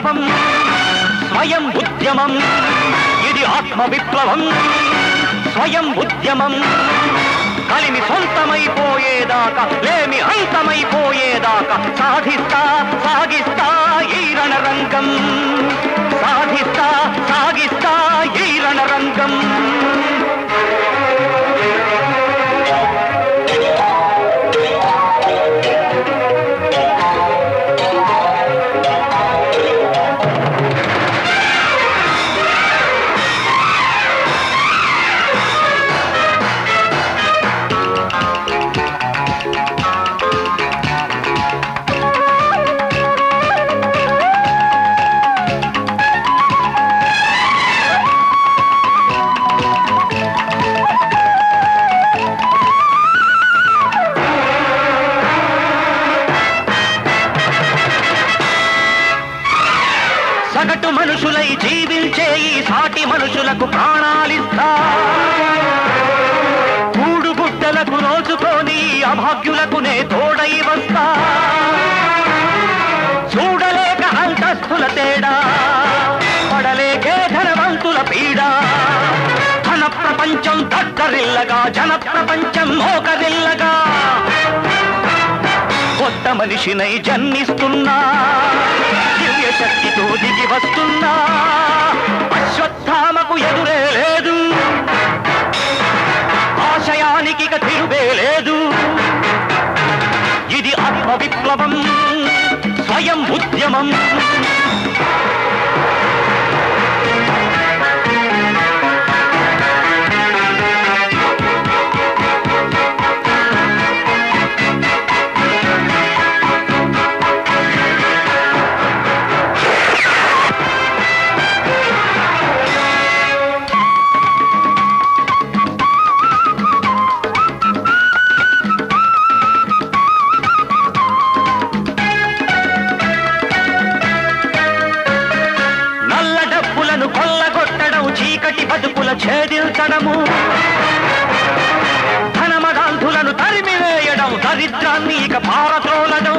విప్లవం స్వయం ఉద్యమం ఇది ఆత్మ విప్లవం స్వయం ఉద్యమం కలిమి సొంతమైపోయేదాకా లేమి అంతమైపోయేదాకా సాధిస్తా సాగిస్తా ఈ రణరంగం సాధిస్తా సాగిస్తా ఈ రణరంగం సగటు మనుషులై జీవించే ఈ సాటి మనుషులకు ప్రాణాలిస్తా కూడుగుడ్డలకు రోజుకొని అభాగ్యులకు నే తోడై వస్తా చూడలేక అంతస్తుల తేడా పడలేకే ధనవంతుల పీడ ధన ప్రపంచం దగ్గరిల్లగా జన ప్రపంచం మోకరిల్లగా కొత్త మనిషినై జన్మిస్తున్నా దివ్య శక్తితో దిగి వస్తున్నా అశ్వత్థామకు ఎదురే లేదు ఆశయానికి తిరుగే లేదు ఇది ఆత్మ విప్లవం స్వయం ఉద్యమం కొల్లగొట్టడం చీకటి బతుకుల ఛేదించడము ధనమగాంధులను తరిమివేయడం దరిద్రాన్ని ఇక పారద్రోలడం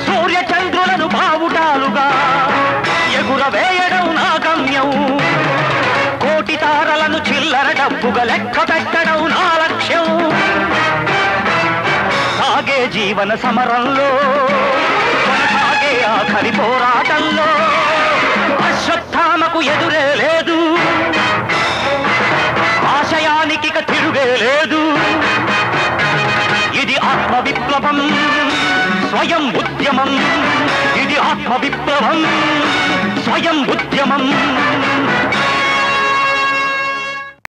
సూర్యచంద్రులను బావుటాలుగా ఎగురవేయడం నా గమ్యం కోటి తారలను చిల్లర డబ్బుగా లెక్క పెట్టడం నా లక్ష్యం సాగే జీవన సమరంలో కొనసాగే ఆఖరి పోరాటంలో అశ్వత్థామకు ఎదురే లేదు ఆశయానికి తిరుగే లేదు ఇది ఆత్మ విప్లవం స్వయం ఉద్యమం ఇది ఆత్మ విప్లవం స్వయం ఉద్యమం